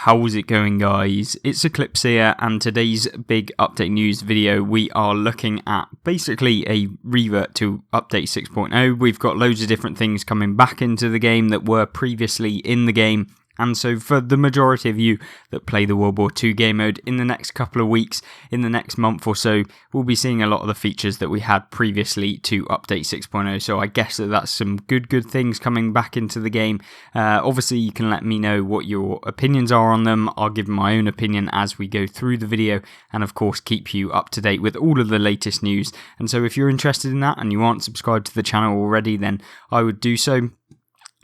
How's it going, guys? It's Eclipse here, and today's big update news video, we are looking at basically a revert to update 6.0. We've got loads of different things coming back into the game that were previously in the game. And so for the majority of you that play the World War II game mode, in the next couple of weeks, in the next month or so, we'll be seeing a lot of the features that we had previously to update 6.0. So I guess that's some good things coming back into the game. Obviously, you can let me know what your opinions are on them. I'll give my own opinion as we go through the video, and of course keep you up to date with all of the latest news. And so if you're interested in that and you aren't subscribed to the channel already, then I would do so.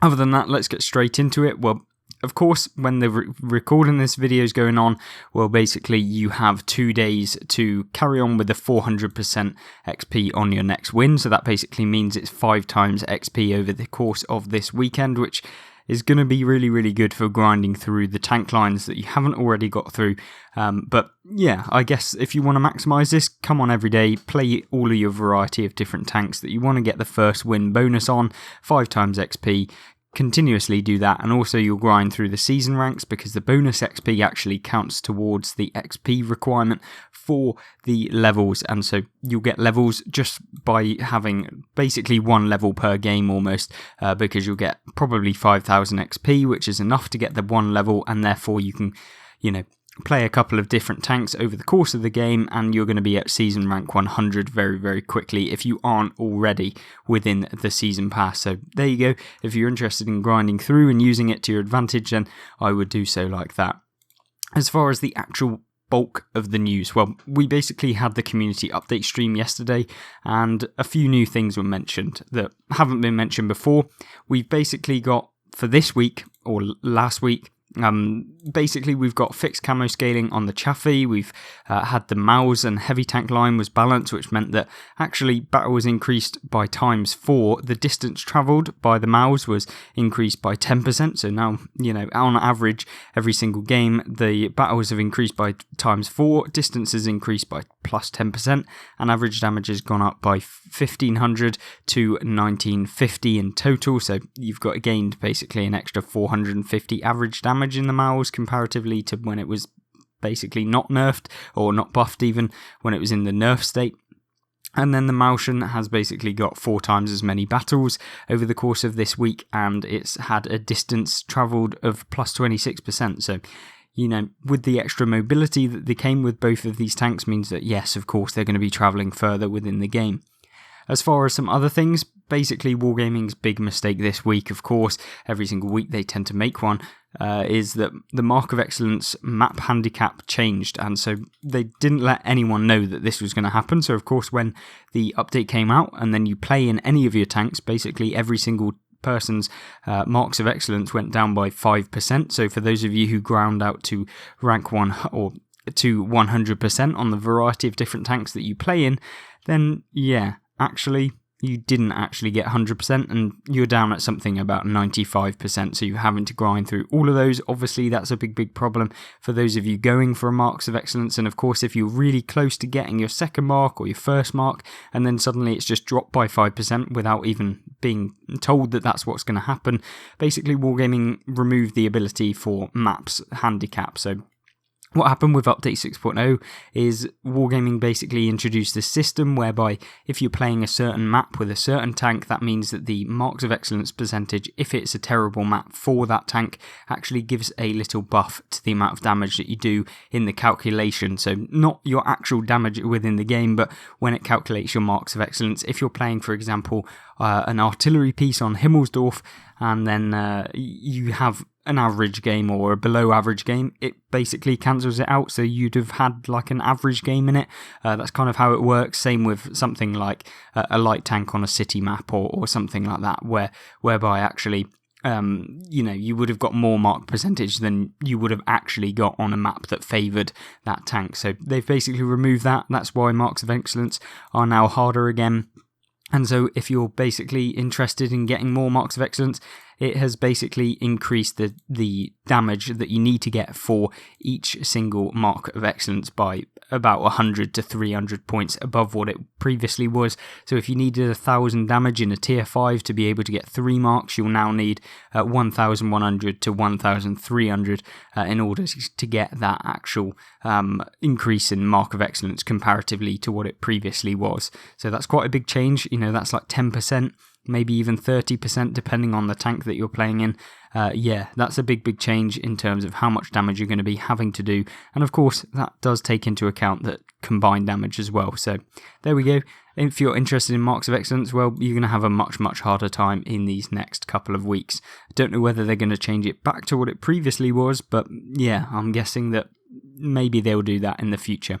Other than that, let's get straight into it. Well, of course, when the recording this video is going on, well, basically you have 2 days to carry on with the 400% XP on your next win. So that basically means it's 5 times XP over the course of this weekend, which is going to be really good for grinding through the tank lines that you haven't already got through. But yeah, I guess if you want to maximize this, come on every day, play all of your variety of different tanks that you want to get the first win bonus on, 5 times XP. Continuously do that, and also you'll grind through the season ranks because the bonus XP actually counts towards the XP requirement for the levels, and so you'll get levels just by having basically 1 level per game almost, because you'll get probably 5,000 XP, which is enough to get the 1 level, and therefore you can, play a couple of different tanks over the course of the game, and you're going to be at season rank 100 very quickly if you aren't already within the season pass. So there you go. If you're interested in grinding through and using it to your advantage, then I would do so like that. As far as the actual bulk of the news, well, we basically had the community update stream yesterday, and a few new things were mentioned that haven't been mentioned before. We've basically got, for this week or last week, basically we've got fixed camo scaling on the Chaffee. We've had the Maus and heavy tank line was balanced, which meant that actually battle was increased by ×4. The distance travelled by the Maus was increased by 10%. So now, on average, every single game, the battles have increased by ×4, distances increased by +10%, and average damage has gone up by 1,500 to 1,950 in total. So you've got gained basically an extra 450 average damage in the Maus comparatively to when it was basically not nerfed, or not buffed even, when it was in the nerf state. And then the Maushan has basically got 4 times as many battles over the course of this week, and it's had a distance travelled of +26%. So, with the extra mobility that came with both of these tanks means that, yes, of course, they're going to be travelling further within the game. As far as some other things, basically Wargaming's big mistake this week, of course, every single week they tend to make one, is that the Mark of Excellence map handicap changed, and so they didn't let anyone know that this was going to happen. So of course when the update came out and then you play in any of your tanks, basically every single person's marks of excellence went down by 5%. So for those of you who ground out to rank 1 or to 100% on the variety of different tanks that you play in, then yeah, actually you didn't actually get 100%, and you're down at something about 95%, so you're having to grind through all of those. Obviously that's a big problem for those of you going for marks of excellence, and of course if you're really close to getting your second mark or your first mark and then suddenly it's just dropped by 5% without even being told that that's what's going to happen, basically Wargaming removed the ability for maps handicap. So what happened with Update 6.0 is Wargaming basically introduced this system whereby if you're playing a certain map with a certain tank, that means that the Marks of Excellence percentage, if it's a terrible map for that tank, actually gives a little buff to the amount of damage that you do in the calculation. So not your actual damage within the game, but when it calculates your Marks of Excellence. If you're playing, for example, an artillery piece on Himmelsdorf, and then you have an average game or a below average game, it basically cancels it out, so you'd have had like an average game in it. That's kind of how it works. Same with something like a light tank on a city map or something like that, whereby actually you would have got more mark percentage than you would have actually got on a map that favoured that tank. So they've basically removed that. That's why Marks of Excellence are now harder again. And so if you're basically interested in getting more Marks of Excellence, it has basically increased the damage that you need to get for each single Mark of Excellence by about 100 to 300 points above what it previously was. So if you needed 1,000 damage in a tier 5 to be able to get 3 marks, you'll now need 1,100 to 1,300 in order to get that actual increase in Mark of Excellence comparatively to what it previously was. So that's quite a big change. That's like 10%, maybe even 30% depending on the tank that you're playing in. That's a big change in terms of how much damage you're going to be having to do. And of course, that does take into account that combined damage as well. So there we go. If you're interested in Marks of Excellence, well, you're going to have a much harder time in these next couple of weeks. I don't know whether they're going to change it back to what it previously was, but yeah, I'm guessing that maybe they'll do that in the future.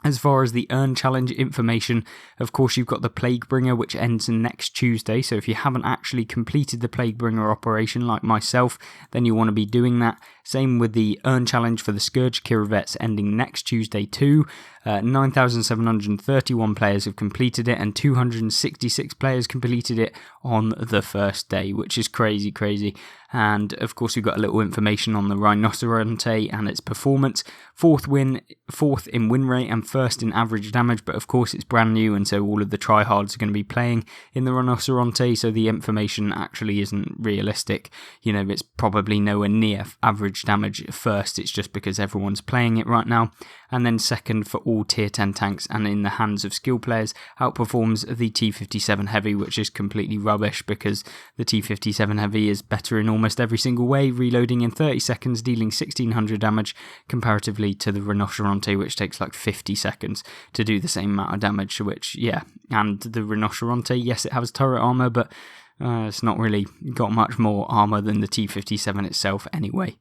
As far as the Earn Challenge information, of course you've got the Plaguebringer, which ends next Tuesday, so if you haven't actually completed the Plaguebringer operation like myself, then you want to be doing that. Same with the Earn Challenge for the Scourge Reverts ending next Tuesday too. 9,731 players have completed it, and 266 players completed it on the first day, which is crazy. And of course we've got a little information on the Rhinoceronte and its performance. Fourth in win rate and first in average damage, but of course it's brand new, and so all of the tryhards are going to be playing in the Rhinoceronte, so the information actually isn't realistic. It's probably nowhere near average damage at first, it's just because everyone's playing it right now. And then second for all tier 10 tanks and in the hands of skill players outperforms the T57 Heavy, which is completely rubbish because the T57 Heavy is better in almost every single way, reloading in 30 seconds, dealing 1,600 damage comparatively to the Rhinoceronte, which takes like 50 seconds to do the same amount of damage, and the Rhinoceronte, yes, it has turret armor, but it's not really got much more armor than the T57 itself anyway.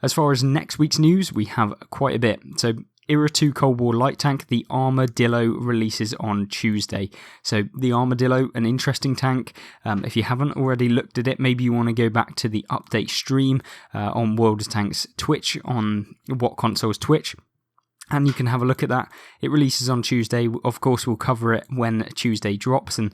As far as next week's news, we have quite a bit. So Era 2 Cold War Light Tank, the Armadillo, releases on Tuesday. So the Armadillo, an interesting tank. If you haven't already looked at it, maybe you want to go back to the update stream on World of Tanks Twitch, on Wot Console's Twitch, and you can have a look at that. It releases on Tuesday. Of course, we'll cover it when Tuesday drops and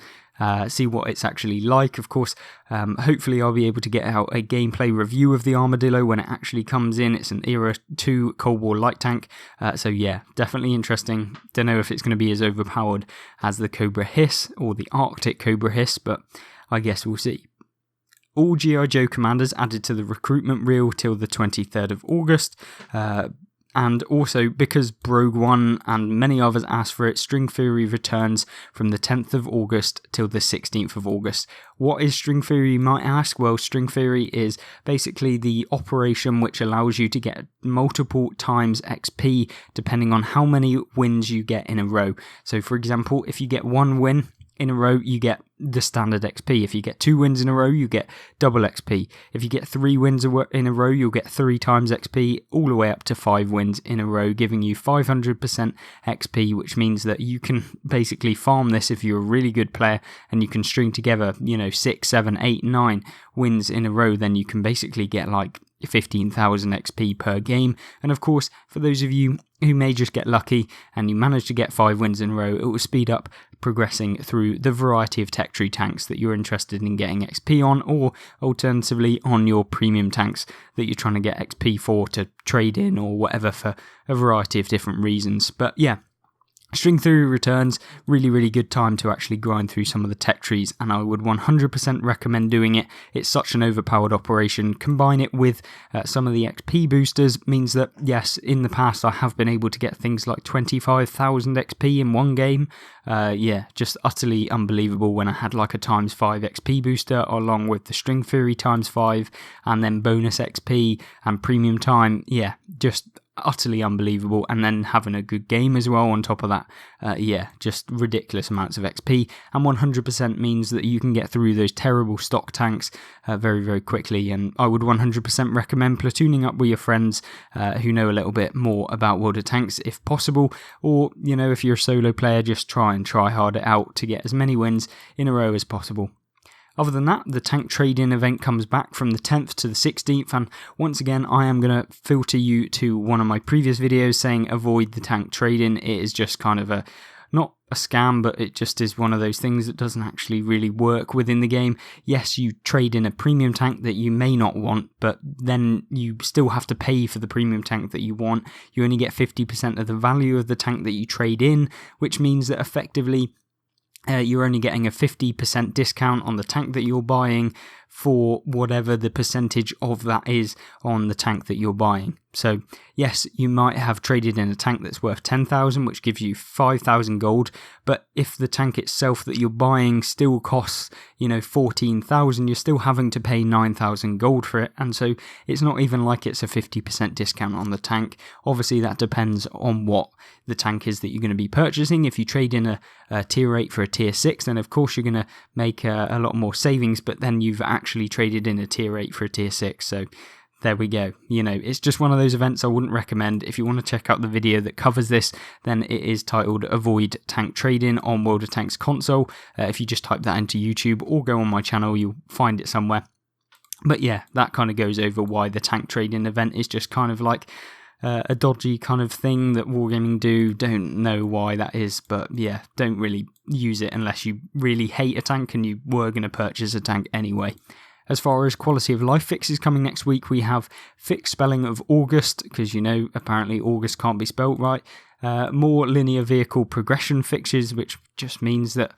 see what it's actually like. Of course, hopefully I'll be able to get out a gameplay review of the Armadillo when it actually comes in. It's an Era 2 Cold War Light Tank, so yeah, definitely interesting. Don't know if it's going to be as overpowered as the Cobra Hiss or the Arctic Cobra Hiss, but I guess we'll see. All G.I. Joe commanders added to the recruitment reel till the 23rd of August. And also, because Brogue One and many others asked for it, String Theory returns from the 10th of August till the 16th of August. What is String Theory, you might ask? Well, String Theory is basically the operation which allows you to get multiple times XP depending on how many wins you get in a row. So, for example, if you get one win in a row, you get the standard XP. If you get 2 wins in a row, you get double XP. If you get 3 wins in a row, you'll get 3 times XP, all the way up to 5 wins in a row, giving you 500% XP, which means that you can basically farm this if you're a really good player and you can string together, 6, 7, 8, 9 wins in a row, then you can basically get like 15,000 XP per game. And of course, for those of you who may just get lucky and you manage to get 5 wins in a row, it will speed up progressing through the variety of tech tree tanks that you're interested in getting XP on, or alternatively on your premium tanks that you're trying to get XP for to trade in or whatever, for a variety of different reasons. But yeah, String Theory returns, really good time to actually grind through some of the tech trees, and I would 100% recommend doing it. It's such an overpowered operation. Combine it with some of the XP boosters means that, yes, in the past I have been able to get things like 25,000 XP in one game. Just utterly unbelievable when I had like a times 5 XP booster along with the String Theory times 5 and then bonus XP and premium time. Yeah, just utterly unbelievable, and then having a good game as well on top of that. Just ridiculous amounts of XP, and 100% means that you can get through those terrible stock tanks very quickly. And I would 100% recommend platooning up with your friends who know a little bit more about World of Tanks if possible, or if you're a solo player, just try hard it out to get as many wins in a row as possible. Other than that, the tank trade-in event comes back from the 10th to the 16th, and once again I am going to filter you to one of my previous videos saying avoid the tank trade-in. It is just kind of not a scam, but it just is one of those things that doesn't actually really work within the game. Yes, you trade in a premium tank that you may not want, but then you still have to pay for the premium tank that you want. You only get 50% of the value of the tank that you trade in, which means that effectively you're only getting a 50% discount on the tank that you're buying for whatever the percentage of that is on the tank that you're buying. So yes, you might have traded in a tank that's worth 10,000, which gives you 5,000 gold, but if the tank itself that you're buying still costs, 14,000, you're still having to pay 9,000 gold for it, and so it's not even like it's a 50% discount on the tank. Obviously that depends on what the tank is that you're going to be purchasing. If you trade in a tier 8 for a tier 6, then of course you're going to make a lot more savings, but then you've actually traded in a tier 8 for a tier 6, so there we go. It's just one of those events I wouldn't recommend. If you want to check out the video that covers this, then it is titled Avoid Tank Trading on World of Tanks console. If you just type that into YouTube or go on my channel, you'll find it somewhere. But yeah, that kind of goes over why the tank trading event is just kind of like a dodgy kind of thing that Wargaming do. Don't know why that is, but yeah, don't really use it unless you really hate a tank and you were going to purchase a tank anyway. As far as quality of life fixes coming next week, we have fixed spelling of August, because apparently August can't be spelt right. More linear vehicle progression fixes, which just means that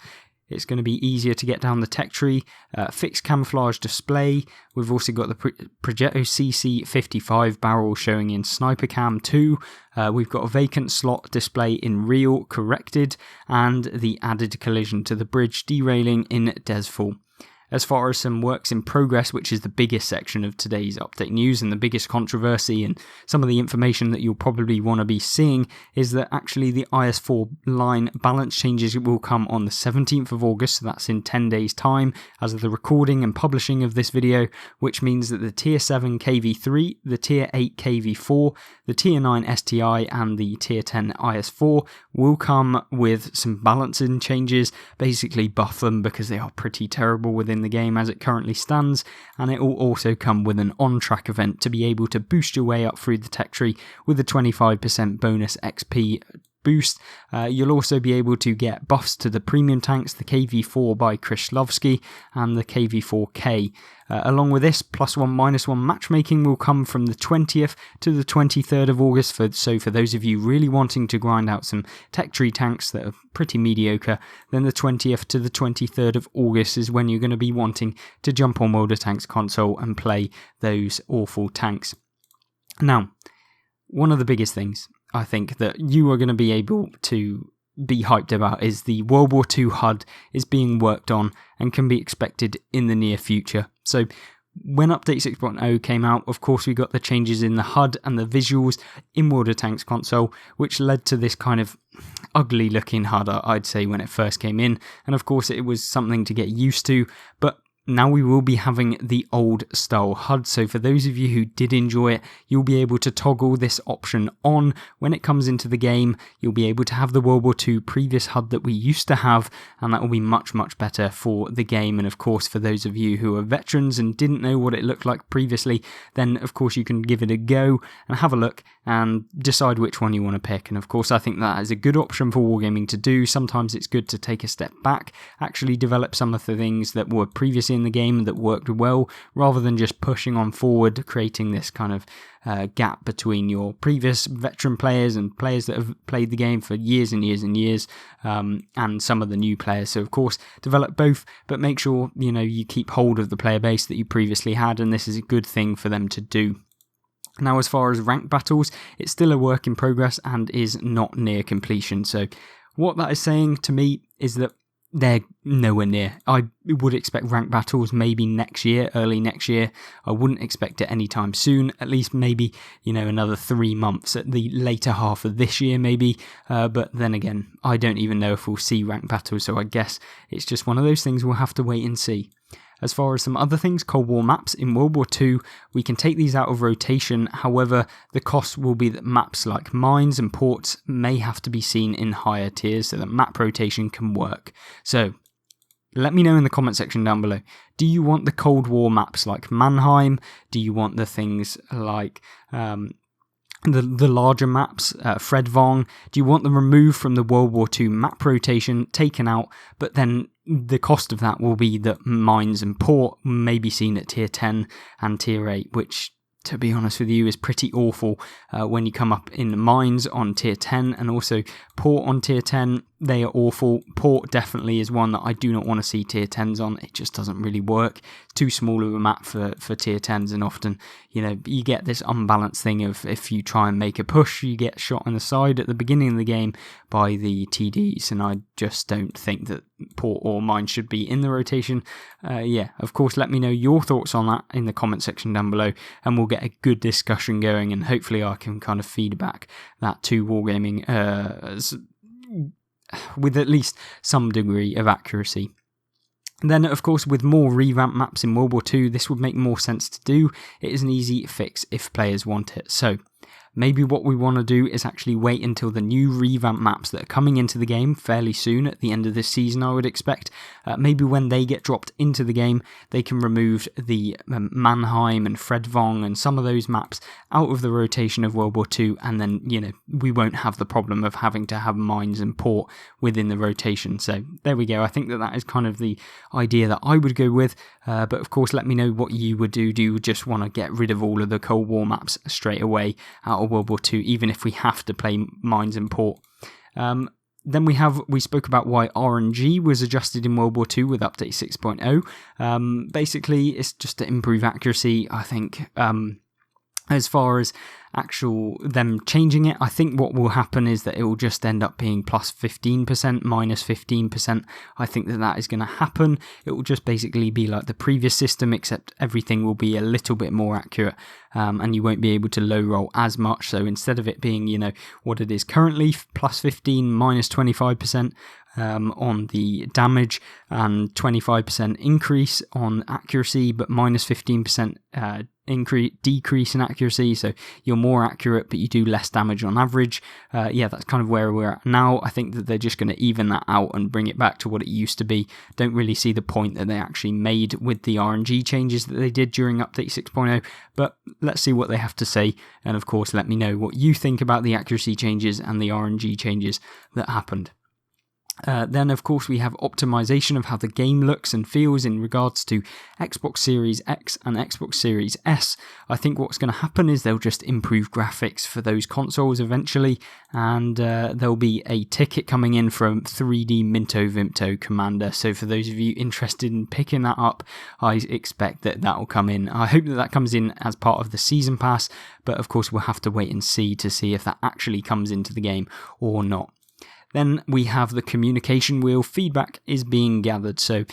it's going to be easier to get down the tech tree. Fixed camouflage display. We've also got the Progetto CC55 barrel showing in Sniper Cam 2. We've got a vacant slot display in Real corrected, and the added collision to the bridge derailing in Desfall. As far as some works in progress, which is the biggest section of today's update news and the biggest controversy and some of the information that you'll probably want to be seeing, is that actually the IS-4 line balance changes will come on the 17th of August, so that's in 10 days time as of the recording and publishing of this video, which means that the Tier 7 KV3, the Tier 8 KV4, the Tier 9 STI and the Tier 10 IS-4 will come with some balancing changes, basically buff them because they are pretty terrible within the game as it currently stands, and it will also come with an on-track event to be able to boost your way up through the tech tree with a 25% bonus XP boost. You'll also be able to get buffs to the premium tanks, the KV4 by Krishlovsky and the KV4K. Along with this, +1 -1 matchmaking will come from the 20th to the 23rd of August, so for those of you really wanting to grind out some tech tree tanks that are pretty mediocre, then the 20th to the 23rd of August is when you're going to be wanting to jump on World of Tanks console and play those awful tanks. Now, one of the biggest things I think that you are going to be able to be hyped about is the World War II HUD is being worked on and can be expected in the near future. So when Update 6.0 came out, of course we got the changes in the HUD and the visuals in World of Tanks console, which led to this kind of ugly looking HUD, I'd say, when it first came in. And of course it was something to get used to, but now we will be having the old style HUD, so for those of you who did enjoy it, you'll be able to toggle this option on when it comes into the game. You'll be able to have the World War II previous HUD that we used to have, and that will be much, much better for the game. And of course, for those of you who are veterans and didn't know what it looked like previously, then of course you can give it a go and have a look and decide which one you want to pick. And of course, I think that is a good option for Wargaming to do. Sometimes it's good to take a step back, actually develop some of the things that were previously in the game that worked well, rather than just pushing on forward, creating this kind of gap between your previous veteran players and players that have played the game for years and years and years, and some of the new players. So of course, develop both, but make sure you keep hold of the player base that you previously had, and this is a good thing for them to do. Now, as far as ranked battles, it's still a work in progress and is not near completion. So what that is saying to me is that they're nowhere near. I would expect ranked battles maybe next year, early next year. I wouldn't expect it anytime soon, at least maybe, another 3 months at the later half of this year maybe. But then again, I don't even know if we'll see ranked battles, so I guess it's just one of those things we'll have to wait and see. As far as some other things, Cold War maps in World War II, we can take these out of rotation. However, the cost will be that maps like mines and ports may have to be seen in higher tiers so that map rotation can work. So let me know in the comment section down below. Do you want the Cold War maps like Mannheim? Do you want the things like the larger maps, Fredvong, do you want them removed from the World War II map rotation, taken out, but then the cost of that will be that mines and port may be seen at tier 10 and tier 8, which, to be honest with you, is pretty awful when you come up in mines on tier 10 and also port on tier 10. They are awful. Port definitely is one that I do not want to see tier 10s on. It just doesn't really work. It's too small of a map for tier 10s, and often, you get this unbalanced thing of if you try and make a push, you get shot on the side at the beginning of the game by the TDs, and I just don't think that port or mine should be in the rotation. Of course, let me know your thoughts on that in the comment section down below, and we'll get a good discussion going, and hopefully I can kind of feedback that to Wargaming with at least some degree of accuracy. And then, of course, with more revamped maps in World War II, this would make more sense to do. It is an easy fix if players want it. So maybe what we want to do is actually wait until the new revamped maps that are coming into the game fairly soon, at the end of this season, I would expect. Maybe when they get dropped into the game, they can remove the Mannheim and Fredvong and some of those maps out of the rotation of World War II, and then, we won't have the problem of having to have mines and port within the rotation. So there we go. I think that is kind of the idea that I would go with. But of course, let me know what you would do. Do you just want to get rid of all of the Cold War maps straight away out of World War II, even if we have to play mines and port? Then we spoke about why RNG was adjusted in World War II with update 6.0. Basically, it's just to improve accuracy, I think. As far as actual them changing it, I think what will happen is that it will just end up being plus 15%, minus 15%. I think that is going to happen. It will just basically be like the previous system, except everything will be a little bit more accurate, and you won't be able to low roll as much. So instead of it being, what it is currently, plus 15, minus 25%, on the damage, and 25% increase on accuracy, but minus 15% decrease in accuracy, so you're more accurate but you do less damage on average. That's kind of where we're at now. I think that they're just going to even that out and bring it back to what it used to be. Don't really see the point that they actually made with the RNG changes that they did during update 6.0, but let's see what they have to say, and of course let me know what you think about the accuracy changes and the RNG changes that happened. Then, of course, we have optimization of how the game looks and feels in regards to Xbox Series X and Xbox Series S. I think what's going to happen is they'll just improve graphics for those consoles eventually, and there'll be a ticket coming in from 3D Minto Vimto Commander. So for those of you interested in picking that up, I expect that will come in. I hope that comes in as part of the Season Pass, but of course we'll have to wait and see to see if that actually comes into the game or not. Then we have the communication wheel. Feedback is being gathered, so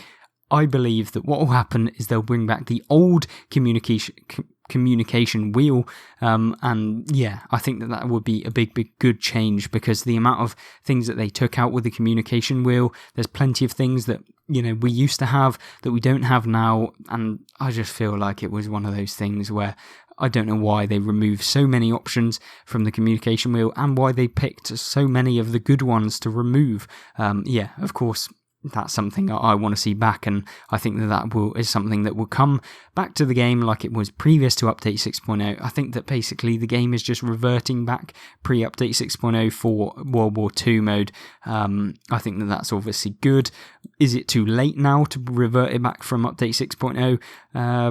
I believe that what will happen is they'll bring back the old communication wheel, I think that would be a big good change, because the amount of things that they took out with the communication wheel, there's plenty of things that we used to have that we don't have now, and I just feel like it was one of those things where I don't know why they removed so many options from the communication wheel and why they picked so many of the good ones to remove. Of course, that's something I want to see back, and I think that is something that will come back to the game like it was previous to update 6.0. I think that basically the game is just reverting back pre-update 6.0 for World War II mode. I think that's obviously good. Is it too late now to revert it back from update 6.0?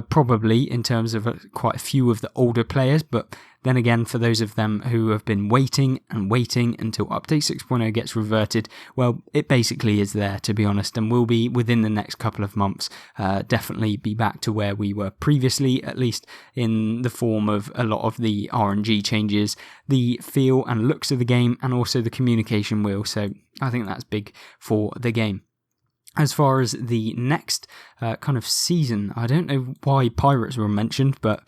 Probably, in terms of quite a few of the older players, but then again, for those of them who have been waiting until update 6.0 gets reverted, well, it basically is there, to be honest, and will be within the next couple of months. Definitely be back to where we were previously, at least in the form of a lot of the RNG changes, the feel and looks of the game, and also the communication wheel. So I think that's big for the game. As far as the next kind of season, I don't know why pirates were mentioned, but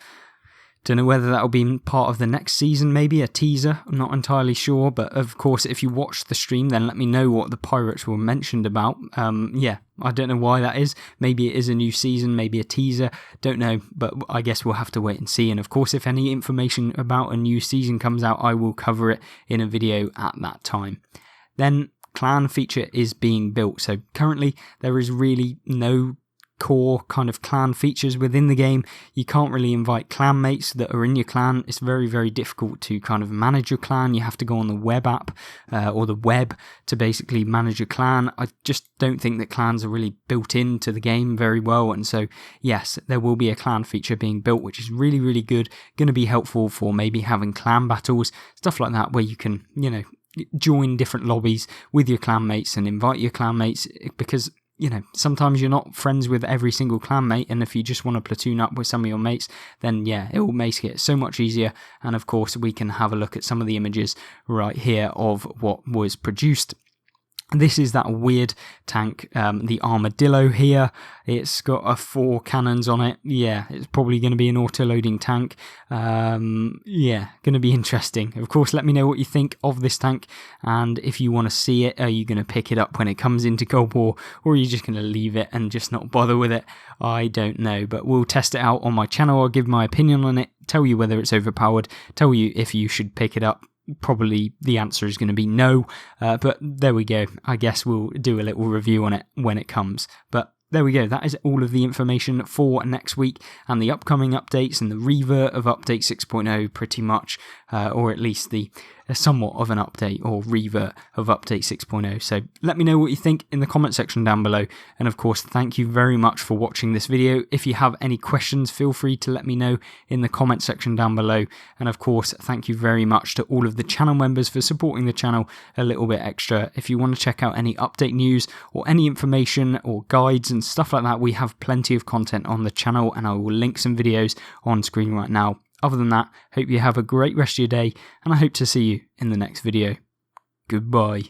don't know whether that'll be part of the next season, maybe a teaser, I'm not entirely sure, but of course if you watch the stream then let me know what the pirates were mentioned about. I don't know why that is. Maybe it is a new season, maybe a teaser, don't know, but I guess we'll have to wait and see. And of course if any information about a new season comes out, I will cover it in a video at that time. Then clan feature is being built, so currently there is really no core kind of clan features within the game. You can't really invite clanmates that are in your clan. It's very, very difficult to kind of manage your clan. You have to go on the web app or the web to basically manage your clan. I just don't think that clans are really built into the game very well, and so yes, there will be a clan feature being built, which is really, really good, going to be helpful for maybe having clan battles, stuff like that, where you can, you know, join different lobbies with your clanmates and invite your clanmates, because, you know, sometimes you're not friends with every single clanmate, and if you just want to platoon up with some of your mates, then yeah, it will make it so much easier. And of course, we can have a look at some of the images right here of what was produced. This is that weird tank, the Armadillo here. It's got 4 cannons on it. Yeah, it's probably going to be an auto-loading tank. Yeah, going to be interesting. Of course, let me know what you think of this tank, and if you want to see it, are you going to pick it up when it comes into Cold War, or are you just going to leave it and just not bother with it? I don't know, but we'll test it out on my channel. I'll give my opinion on it, tell you whether it's overpowered, tell you if you should pick it up. Probably the answer is going to be no, but there we go. I guess we'll do a little review on it when it comes. But there we go. That is all of the information for next week and the upcoming updates and the revert of update 6.0 pretty much, or at least the somewhat of an update or revert of update 6.0. So let me know what you think in the comment section down below. And of course, thank you very much for watching this video. If you have any questions, feel free to let me know in the comment section down below. And of course, thank you very much to all of the channel members for supporting the channel a little bit extra. If you want to check out any update news or any information or guides and stuff like that, we have plenty of content on the channel, and I will link some videos on screen right now. Other than that, hope you have a great rest of your day, and I hope to see you in the next video. Goodbye.